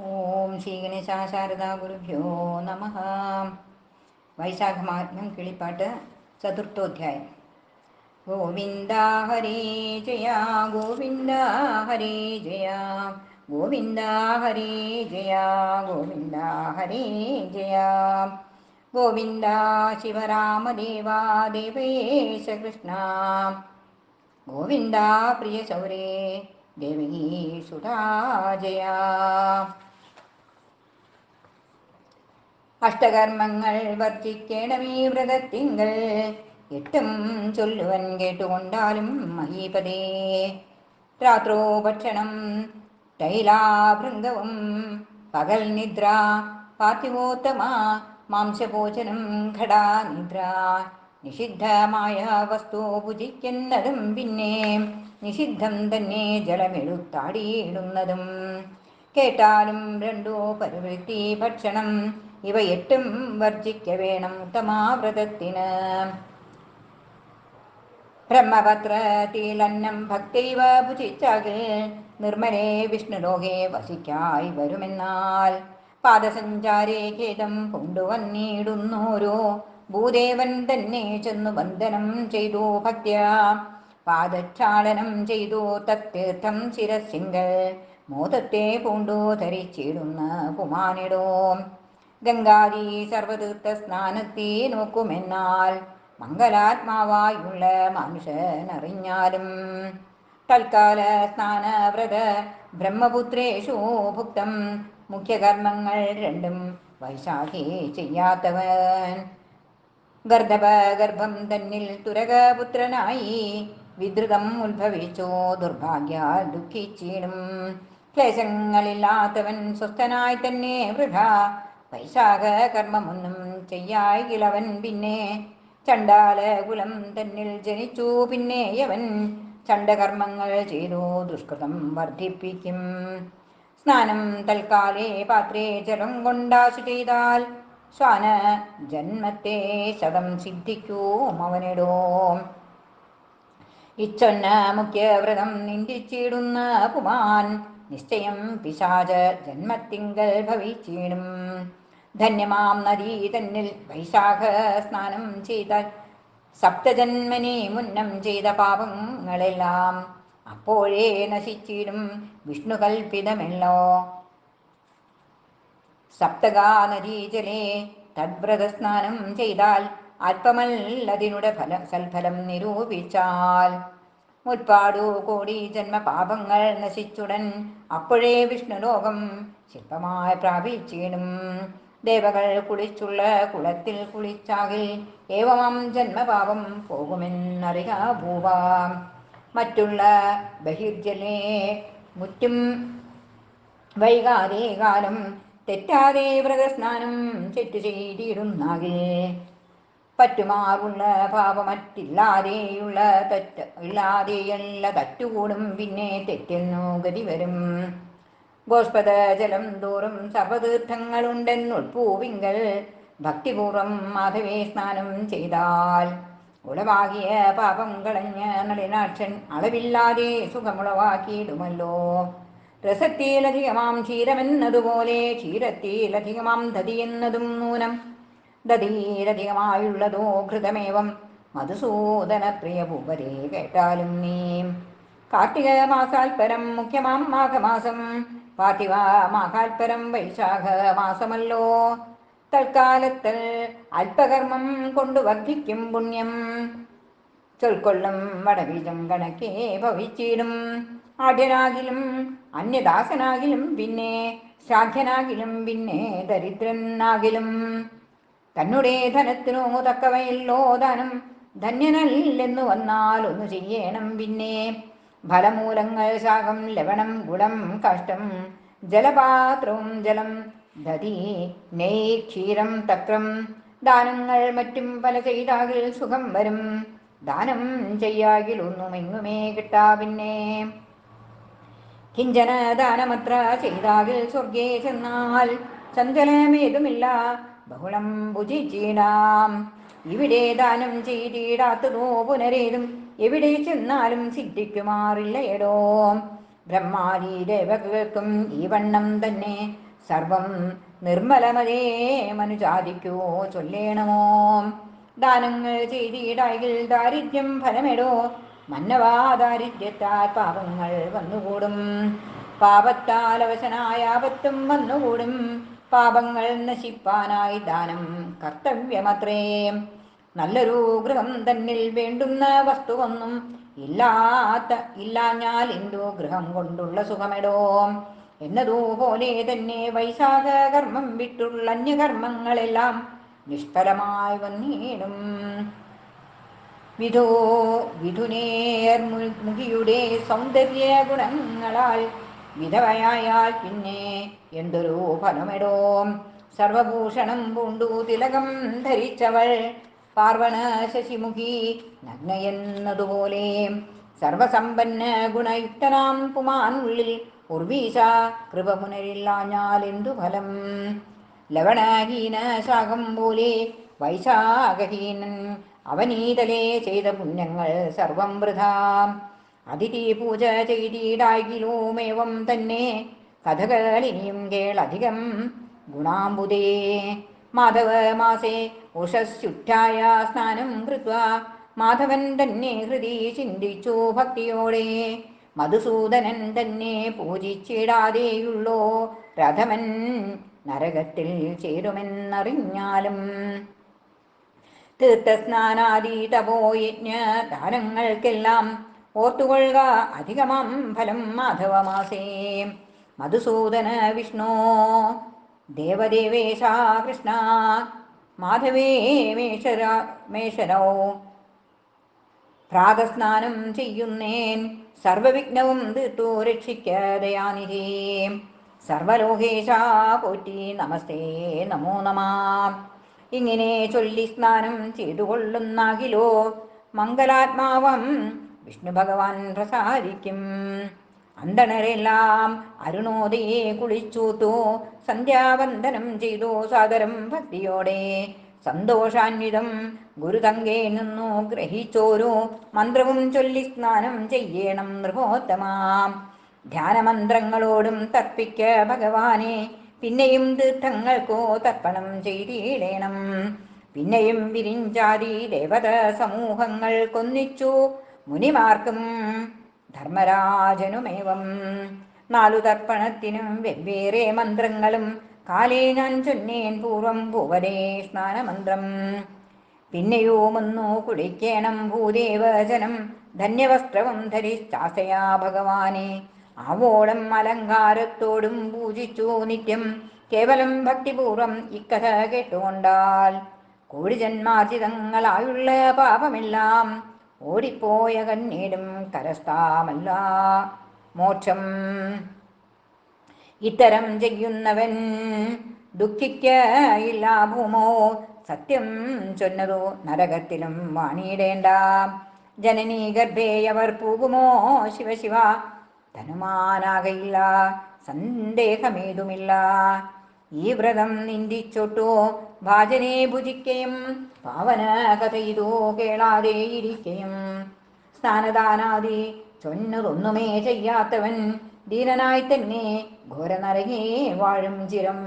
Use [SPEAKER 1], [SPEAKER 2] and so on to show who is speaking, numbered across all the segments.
[SPEAKER 1] ഓം ശ്രീ ഗണേശാശാരദാ ഗുരുഭ്യോ നമ. വൈശാഖമാത്മ്യം കിളിപ്പാട്ട് ചതുർത്ഥോധ്യായം. ഗോവിന്ദ ഹരേ ജയ ഗോവിന്ദ ഹരേ ജയ ഗോവിന്ദ ഹരേ ജയ ഗോവിന്ദ ഹരേ ജയ ഗോവിന്ദ ശിവരാമദേവ ദേവേശ കൃഷ്ണ ഗോവിന്ദ പ്രിയ ശൗരേ ദേവകീ സുധാ ജയ. അഷ്ടകർമ്മങ്ങൾ വർജിക്കണമേ വ്രതത്തിങ്കൾ എട്ടും ചൊല്ലുവൻ കേട്ടുകൊണ്ടാലും മഹീപതേ. രാത്രോ ഭക്ഷണം തൈലാഭൃംഗവും പകൽ നിദ്ര പാർത്ഥിവോത്തമ മാംസഭോജനം ഘടാനിദ്ര. നിഷിദ്ധമായ വസ്തു ഭുജിക്കുന്നതും പിന്നെ നിഷിദ്ധം തന്നെ ജലമെടുത്താടിയിടുന്നതും. കേട്ടാലും രണ്ടോ പരിവൃത്തി ഭക്ഷണം ഇവ എട്ടും വർജിക്ക വേണം ഉത്തമാവ്രതത്തിന്. ബ്രഹ്മപത്രത്തിലന്നം ഭക്തൈവ ഭുജിച്ചാകിൽ നിർമ്മലേ വിഷ്ണുലോകെ വസിക്കായി വരുമെന്നാൽ. പാദസഞ്ചാരേ ഖേദം കൊണ്ടുവന്നിടുന്നോരോ ഭൂദേവൻ തന്നെ ചെന്നു വന്ദനം ചെയ്തു ഭക്ത്യ. പാദക്ഷാളനം ചെയ്തു തത്തീർത്ഥം ശിരസിങ്കൽ മോദത്തെ പൂണ്ടു ധരിച്ചിടുന്ന പുമാനിടോ. ഗംഗാദി സർവതീർത്ഥ സ്നാനത്തെ നോക്കുമെന്നാൽ മംഗലാത്മാവായുള്ള മനുഷ്യനറിഞ്ഞാലും. തൽക്കാല സ്നാനവ്രത ബ്രഹ്മപുത്രേഷു ഭുക്തം മുഖ്യകർമ്മങ്ങൾ രണ്ടും വൈശാഖേ ചെയ്യാത്തവൻ. ഗർഭം തന്നിൽ തുരകപുത്രനായി വിദ്രുതം ഉത്ഭവിച്ചോ ദുർഭാഗ്യ ദുഃഖിച്ചിടും. ക്ലേശങ്ങളില്ലാത്തവൻ സ്വസ്ഥനായി തന്നെ വൃഥ വൈശാഖ കർമ്മമൊന്നും ചെയ്യായിലവൻ. പിന്നെ ചണ്ടാല കുലം തന്നിൽ ജനിച്ചു പിന്നെയവൻ ചണ്ഡകർമ്മങ്ങൾ ചെയ്തു ദുഷ്കൃതം വർദ്ധിപ്പിക്കും. സ്നാനം തൽക്കാലേ പാത്രേ ജലം കൊണ്ടാശു ചെയ്താൽ ശ്വാന ജന്മത്തെ ശതം സിദ്ധിക്കും അവനിടോ. ഇച്ചൊന്ന മുഖ്യവ്രതം നിന്ദിച്ചിടുന്ന പുമാൻ നിശ്ചയം പിശാച ജന്മത്തിങ്കൽ ഭവിച്ചിടും. ധന്യമാം നദീ തന്നിൽ വൈശാഖ സ്നാനം ചെയ്താൽ സപ്തജന്മനെ മുന്നം ചെയ്ത പാപങ്ങളെല്ലാം അപ്പോഴേ നശിച്ചിടും വിഷ്ണു കൽപ്പിതമല്ലോ. സപ്തകാ നദീജലേ തദ്വ്രതസ്നാനം ചെയ്താൽ അല്പമല്ലതിനുടെ സൽഫലം നിരൂപിച്ചാൽ. മുൽപ്പാടു കോടി ജന്മപാപങ്ങൾ നശിച്ചുടൻ അപ്പോഴേ വിഷ്ണുലോകം ശില്പമായി പ്രാപിച്ചിടും. ദേവകൾ കുളിച്ചുള്ള കുളത്തിൽ കുളിച്ചാകിൽ ഏവമാം ജന്മപാപം പോകുമെന്നറിക ഭൂവ. മറ്റുള്ള ബഹിർജലേ മുറ്റും വൈകാതെ കാലം തെറ്റാതെ വ്രതസ്നാനം തെറ്റു ചെയ്തിടുന്നാകിൽ പറ്റുമാറുള്ള പാപമറ്റില്ലാതെയുള്ള തെറ്റുകൂടും. പിന്നെ തെറ്റെന്നു ഗതി വരും. ഗോസ്പദ ജലം തോറും സർവതീർത്ഥങ്ങളുണ്ടെന്നുൾപ്പൂവിങ്കൽ ഭക്തിപൂർവം മാധവേ സ്നാനം ചെയ്താൽ ഉളവാകിയ പാപം കളഞ്ഞ് നളിനാക്ഷൻ അളവില്ലാതെ സുഖമുളവാക്കിയിടുമല്ലോ. രസത്തിലധികമാം ക്ഷീരമെന്നതുപോലെ ക്ഷീരത്തിലധികമാം ദധി എന്നതും നൂനം. ദധിയിലധികമായുള്ളതോ ഘൃതമേവം മധുസൂദന പ്രിയ ഭൂപരേ കേട്ടാലും നീ. കാർത്തിക മാസാൽപരം മുഖ്യമാം മാഘമാസം പാർത്ഥിവ മാഘാൽപരം വൈശാഖ മാസമല്ലോ. തൽക്കാലത്തിൽ അല്പകർമ്മം കൊണ്ടു വർദ്ധിക്കും പുണ്യം. ചൊൽക്കൊള്ളും വടബീജം കണക്കേ ഭവിച്ചിടും. ആഢ്യനാകിലും അന്യദാസനാകിലും പിന്നെ ശ്രാദ്ധനാകിലും പിന്നെ ദരിദ്രനാകിലും തന്നുടെ ധനത്തിനു തക്കവയല്ലോ ദാനം. ധന്യനല്ലെന്നു വന്നാൽ ഒന്ന് ചെയ്യണം പിന്നെ. ഫലമൂലങ്ങൾ ശാകം ലവണം ഗുണം കാഷ്ടം ജലപാത്രവും ജലം ദധി നെയ് ക്ഷീരം തക്രം. ദാനങ്ങൾ മറ്റും പല ചെയ്താകിൽ സുഖം വരും. ദാനം ചെയ്യാകിൽ ഒന്നുമെങ്ങുമേ കിട്ടാ പിന്നെ. കിഞ്ചന ദാനമത്ര ചെയ്താകിൽ സ്വർഗേ ചെന്നാൽ ചഞ്ചലമേതുമില്ല ബഹുളം ഭുജിച്ചിടാം. ഇവിടെ ദാനം ചെയ്തിടാത്തതോ പുനരേതും എവിടെ ചെന്നാലും സിദ്ധിക്കുമാറില്ലയടോ. ബ്രഹ്മാദി ദേവകൾക്കും ഈ വണ്ണം തന്നെ സർവം നിർമ്മലമതേ മനുജാതിക്കോ ചൊല്ലേണമോ. ദാനങ്ങൾ ചെയ്തിടായിൽ ദാരിദ്ര്യം ഫലമെടോ. മന്നവാ ദാരിദ്ര്യത്താൽ പാപങ്ങൾ വന്നുകൂടും. പാപത്താൽ അവശനായ ആപത്തും വന്നുകൂടും. പാപങ്ങൾ നശിപ്പാനായി ദാനം കർത്തവ്യമത്രേ. നല്ലൊരു ഗൃഹം തന്നിൽ വേണ്ടുന്ന വസ്തുവൊന്നും ഇല്ലാഞ്ഞാൽ എന്തു ഗൃഹം കൊണ്ടുള്ള സുഖമെടോ. എന്നതുപോലെ തന്നെ വൈശാഖ കർമ്മം വിട്ടുള്ള അന്യകർമ്മങ്ങളെല്ലാം നിഷ്ഫലമായി വന്നിടും. വിധുനേർമുഖിയുടെ സൗന്ദര്യ ഗുണങ്ങളാൽ വിധവയായാൽ പിന്നെ എന്തൊരു ഫലമെടോ. സർവഭൂഷണം പൂണ്ടു തിലകം ധരിച്ചവൾ പാർവണ ശശിമുഖി നഗ്നയെന്നതുപോലെ. സർവസമ്പന്ന ഗുണയുക്തനാം പുമാനുള്ളിൽ ഉർവീശ കൃപ പുനരില്ലാഞ്ഞാൽ എന്തു ഫലം. ലവണഹീന ശാകം പോലെ വൈശാഖഹീനൻ അവനീതലേ ചെയ്ത പുണ്യങ്ങൾ സർവം വൃഥാ. അതിഥി പൂജ ചെയ്തിടാകിലുമേവം തന്നെ കഥകളിനിയും കേളധികം ഗുണാംബുദേ. മാധവ മാസേ ഉഷസ്യുറ്റായ സ്നാനം കൃത്വാ മാധവൻ തന്നെ ഹൃദി ചിന്തിച്ചു ഭക്തിയോടെ. മധുസൂദനൻ തന്നെ പൂജിച്ചിടാതെയുള്ളോ രഥമൻ നരകത്തിൽ ചേരുമെന്നറിഞ്ഞാലും. തീർത്ഥസ്നാനാദി തപോയജ്ഞ ദാനങ്ങൾക്കെല്ലാം ഓർത്തുകൊള്ളുക അധികമാം ഫലം മാധവമാസേ. മധുസൂദന വിഷ്ണു ദേവദേവേശ കൃഷ്ണ മാധവേ മേശരോ പ്രാതസ്നാനം ചെയ്യുന്നേൻ സർവവിഘ്നവും തീർത്തു രക്ഷിക്കതയാനിധി. സർവലോകേശ പോറ്റി നമസ്തേ നമോ നമഃ. ഇങ്ങനെ ചൊല്ലി സ്നാനം ചെയ്തുകൊള്ളുന്നാകിലോ മംഗലാത്മാവം വിഷ്ണു ഭഗവാൻ പ്രസാദിക്കും. അന്തണരെല്ലാം അരുണോദയെ കുളിച്ചൂത്തു സന്ധ്യാവന്ദനം ചെയ്തു സാദരം ഭക്തിയോടെ സന്തോഷാന്വിതം ഗുരുതങ്കേ നിന്നു ഗ്രഹിച്ചോരു മന്ത്രവും ചൊല്ലി സ്നാനം ചെയ്യണം നൃപോത്തമാം. ധ്യാനമന്ത്രങ്ങളോടും തർപ്പിക്ക ഭഗവാനെ. പിന്നെയും തീർത്ഥങ്ങൾക്കോ തർപ്പണം ചെയ്തിടേണം. പിന്നെയും വിരിഞ്ചാതി ദേവത സമൂഹങ്ങൾ കൊന്നിച്ചു മുനിമാർക്കും ധർമ്മരാജനുമേവം. 4 തർപ്പണത്തിനും വെവ്വേറെ മന്ത്രങ്ങളും കാലേ ഞാൻ ചൊന്നേൻ പൂർവം ഭൂവരേ സ്നാനമന്ത്രം. പിന്നെയുമൊന്നു കുളിക്കേണം ഭൂദേവജനം ധന്യവസ്ത്രവും ധരിച്ചാസയാ ഭഗവാനെ. ആവോളം അലങ്കാരത്തോടും പൂജിച്ചു നിത്യം കേവലം ഭക്തിപൂർവം ഇക്കഥ കേട്ടുകൊണ്ടാൽ കോടിജന്മാർജിതങ്ങളായുള്ള പാപമെല്ലാം ഓടിപ്പോയ കന്നീടും കരസ്ഥാമല്ല മോക്ഷം. ഇത്തരം ചെയ്യുന്നവൻ ദുഃഖിക്കയില്ല ഭൂമോ. സത്യം ചൊന്നതു നരകത്തിലും വാണിയിടേണ്ട. ജനനീ ഗർഭേയവർ പോകുമോ ശിവശിവ. ധനുമാനാകയില്ല സന്ദേഹമേതുമില്ല. ഈ വ്രതം നിന്ദിച്ചൊട്ടു ഭാജനെ ഭുജിക്കയും പാവന കഥയിതു കേളാതെ ഇരിക്കയും. സ്നാനദാനാദി ചൊന്നതൊന്നുമേ ചെയ്യാത്തവൻ ദീനനായി തന്നെ ഘോരനരകേ വാഴും ചിരം.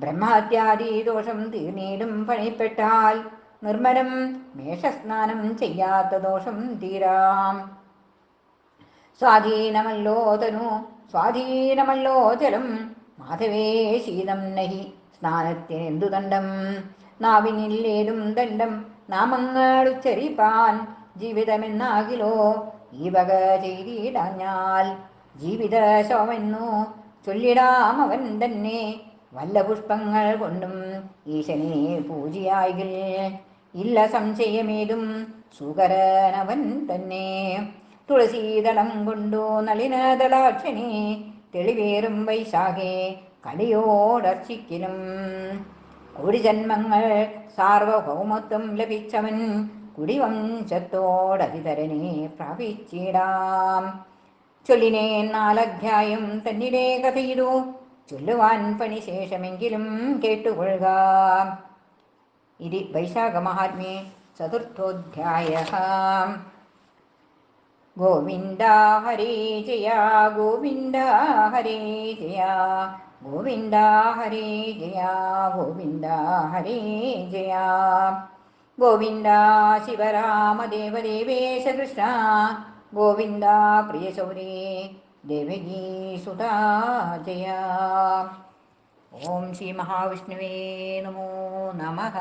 [SPEAKER 1] ബ്രഹ്മഹത്യാദി ദോഷം തീർന്നീടും പണിപ്പെട്ടാൽ നിർമ്മലം മേഷസ്നാനം ചെയ്യാത്ത ദോഷം തീരാം. സ്വാധീനമല്ലോ തനു സ്വാധീനമല്ലോ ജലം മാധവേ ശീതം നഹി സ്നാനത്തിനെന്തു ദണ്ഡം. നാവിനില്ലേതും ദണ്ഡം നാമങ്ങളുച്ചരിപ്പാൻ ജീവിതമെന്നാകിലോ ഈ വക ചെയ്തിടാഞ്ഞാൽ. ജീവിത ശോമെന്നു ചൊല്ലിടാം അവൻ തന്നെ വല്ല പുഷ്പങ്ങൾ കൊണ്ടും ഈശനെ പൂജിയായിൽ. ഇല്ല സംശയമേതും സുകരനവൻ തന്നെ. തുളസീദളം കൊണ്ടു നളിനദളാക്ഷനെ തെളിവേറും വൈശാഖേ കലിയോടർച്ചിക്കലും. കോടിജന്മങ്ങൾ സാർവഭൗമത്വം ലഭിച്ചവൻ കുടിവംശത്തോടതിതരനെ പ്രാപിച്ചിടാം. ചൊല്ലിനേൻ 4 അധ്യായം തന്നിലെ കഥയിതു ചൊല്ലുവാൻ പണിശേഷമെങ്കിലും കേട്ടുകൊള്ളുക. ഇത് വൈശാഖ മഹാത്മ്യേ 4ാധ്യായഃ. ഗോവിന്ദ ഹരേ ജയ ഗോവിന്ദ ഹരേ ജയ ഗോവിന്ദ ഹരേ ജയ ഗോവിന്ദ ഹരേ ജയ ഗോവിന്ദ ശിവരാമദേവ ദേവേശ കൃഷ്ണ ഗോവിന്ദ പ്രിയശൗരേ ദേവകീ സുതാ ജയ. ഓം ശ്രീ മഹാവിഷ്ണുവേ നമോ നമഃ.